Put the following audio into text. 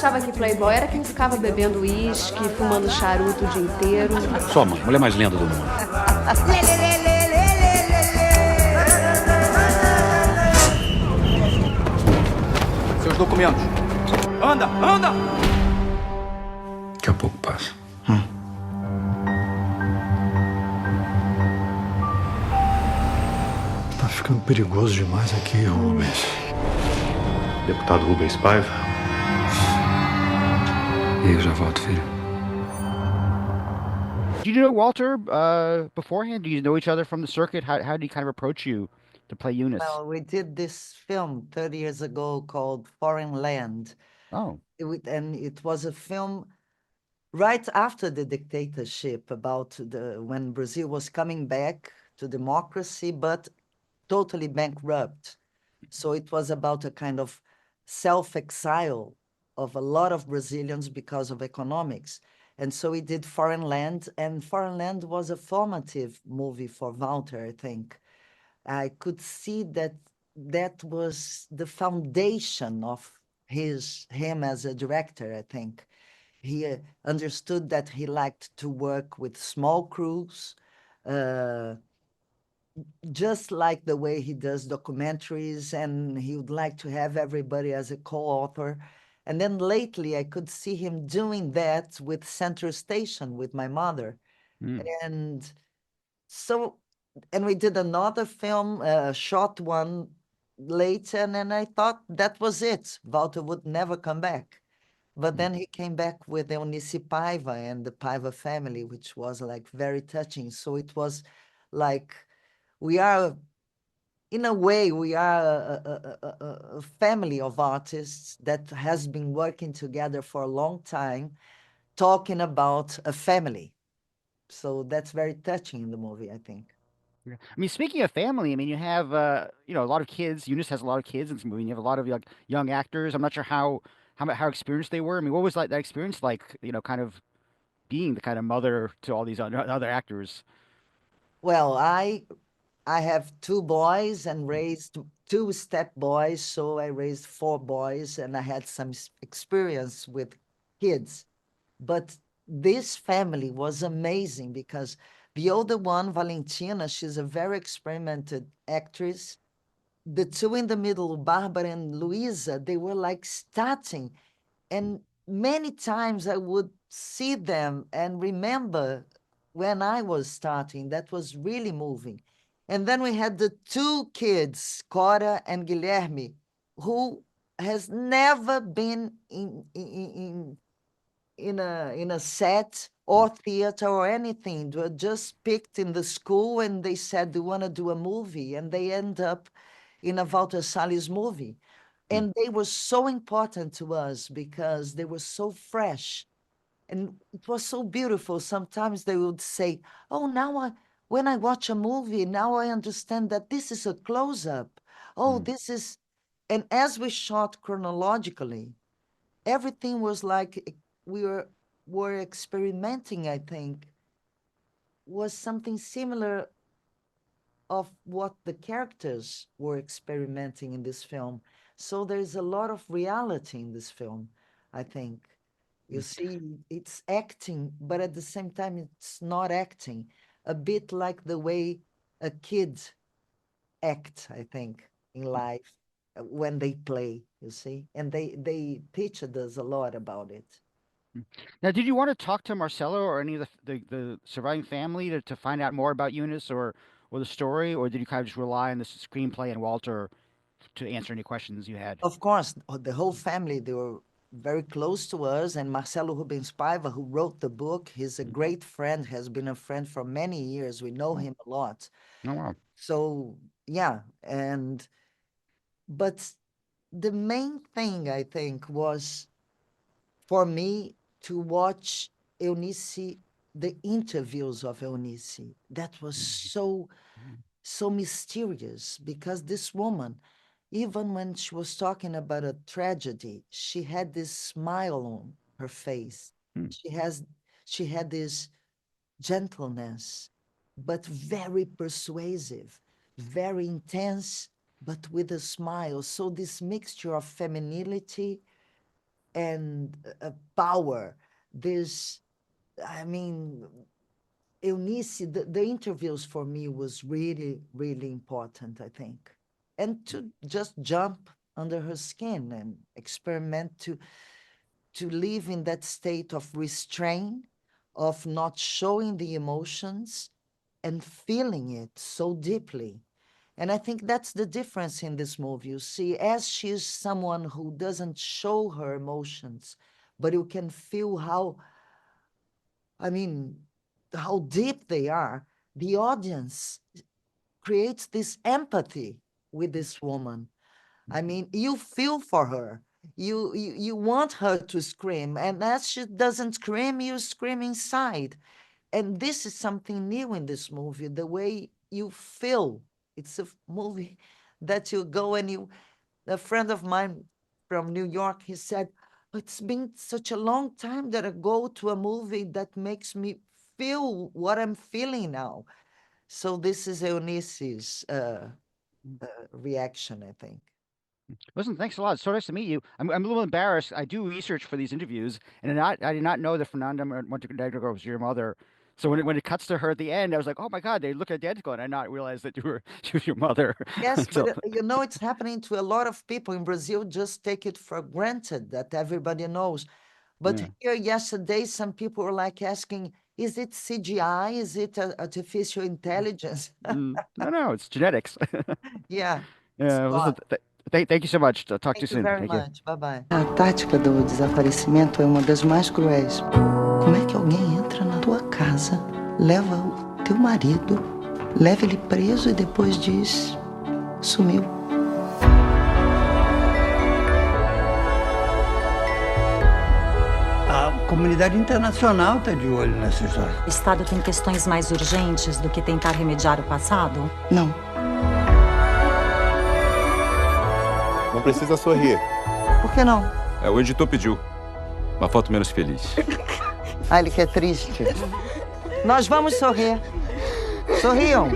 achava que playboy era quem ficava bebendo uísque, fumando charuto o dia inteiro. Soma, mulher mais linda do mundo. Seus documentos. Anda, anda! Daqui a pouco passa. Tá ficando perigoso demais aqui, Rubens. Deputado Rubens Paiva. E eu já volto, filho. Did you know Walter beforehand? Do you know each other from the circuit? How did he kind of approach you to play Eunice? Well, we did this film 30 years ago called Foreign Land. Oh. And it was a film right after the dictatorship about when Brazil was coming back to democracy, but totally bankrupt. So it was about a kind of self-exile of a lot of Brazilians because of economics. And so we did Foreign Land, and Foreign Land was a formative movie for Walter, I think. I could see that that was the foundation of him as a director, I think. He understood that he liked to work with small crews, just like the way he does documentaries, and he would like to have everybody as a co-author. And then lately, I could see him doing that with Central Station, with my mother. And so, and we did another film, a short one later, and I thought that was it. Walter would never come back. But then he came back with Eunice Paiva and the Paiva family, which was like very touching. So it was like, we are, in a way, we are a family of artists that has been working together for a long time, talking about a family. So that's very touching in the movie, I think. Yeah. I mean, speaking of family, I mean, you have a lot of kids. Eunice has a lot of kids in this movie. And you have a lot of like young actors. I'm not sure how experienced they were. I mean, what was like that experience like? Kind of being the kind of mother to all these other actors. Well, I have two boys and raised two step boys, so I raised four boys, and I had some experience with kids. But this family was amazing because the older one, Valentina, she's a very experimented actress. The two in the middle, Barbara and Luisa, they were like starting. And many times I would see them and remember when I was starting. That was really moving. And then we had the two kids, Cora and Guilherme, who has never been in a set or theater or anything. They were just picked in the school and they said, "Do you want to do a movie?" And they end up in a Walter Salles movie. And they were so important to us because they were so fresh. And it was so beautiful. Sometimes they would say, "Oh, when I watch a movie, now I understand that this is a close-up. Oh, this is..." And as we shot chronologically, everything was like we were experimenting, I think, was something similar of what the characters were experimenting in this film. So there's a lot of reality in this film, I think. You see, it's acting, but at the same time, it's not acting. A bit like the way a kid act, I think, in life when they play, you see. And they teach us a lot about it. Now, did you want to talk to Marcelo or any of the surviving family to find out more about Eunice or the story, or did you kind of just rely on the screenplay and Walter to answer any questions you had? Of course, the whole family, they were very close to us, and Marcelo Rubens Paiva, who wrote the book, he's a great friend, has been a friend for many years. We know him a lot. Oh, wow. So, yeah, but the main thing, I think, was for me to watch Eunice, the interviews of Eunice. That was so mysterious because this woman, even when she was talking about a tragedy, she had this smile on her face. She had this gentleness, but very persuasive, very intense, but with a smile. So this mixture of femininity and power. There's, I mean, Eunice, the interviews for me was really, really important, I think. And to just jump under her skin and experiment to live in that state of restraint, of not showing the emotions and feeling it so deeply. And I think that's the difference in this movie. You see, as she's someone who doesn't show her emotions, but you can feel how, I mean, how deep they are, the audience creates this empathy with this woman. I mean, you feel for her. You want her to scream, and as she doesn't scream, you scream inside. And this is something new in this movie, the way you feel. It's a movie that you go and you, a friend of mine from New York, he said, it's been such a long time that I go to a movie that makes me feel what I'm feeling now. So this is Eunice's reaction, I think. Listen, thanks a lot. It's so nice to meet you. I'm a little embarrassed. I do research for these interviews, and I did not know that Fernanda Montenegro was your mother. So when it cuts to her at the end, I was like, oh my God, they look identical, and I not realized that she was your mother. Yes, So, but you know, it's happening to a lot of people in Brazil, just take it for granted that everybody knows. But yeah. here yesterday, some people were like asking, is it CGI? Is it artificial intelligence? No, it's genetics. Yeah. Yeah, listen, Scott, thank you so much. I'll talk to you thank you soon. very Thank you. much. Bye-bye. A tática do desaparecimento é uma das mais cruéis. Como é que alguém entra na tua casa, leva o teu marido, leva ele preso e depois diz, sumiu? A comunidade internacional está de olho nessa história. O Estado tem questões mais urgentes do que tentar remediar o passado? Não. Não precisa sorrir. Por que não? O editor pediu. Uma foto menos feliz. Ah, ele quer triste. Nós vamos sorrir. Sorriam.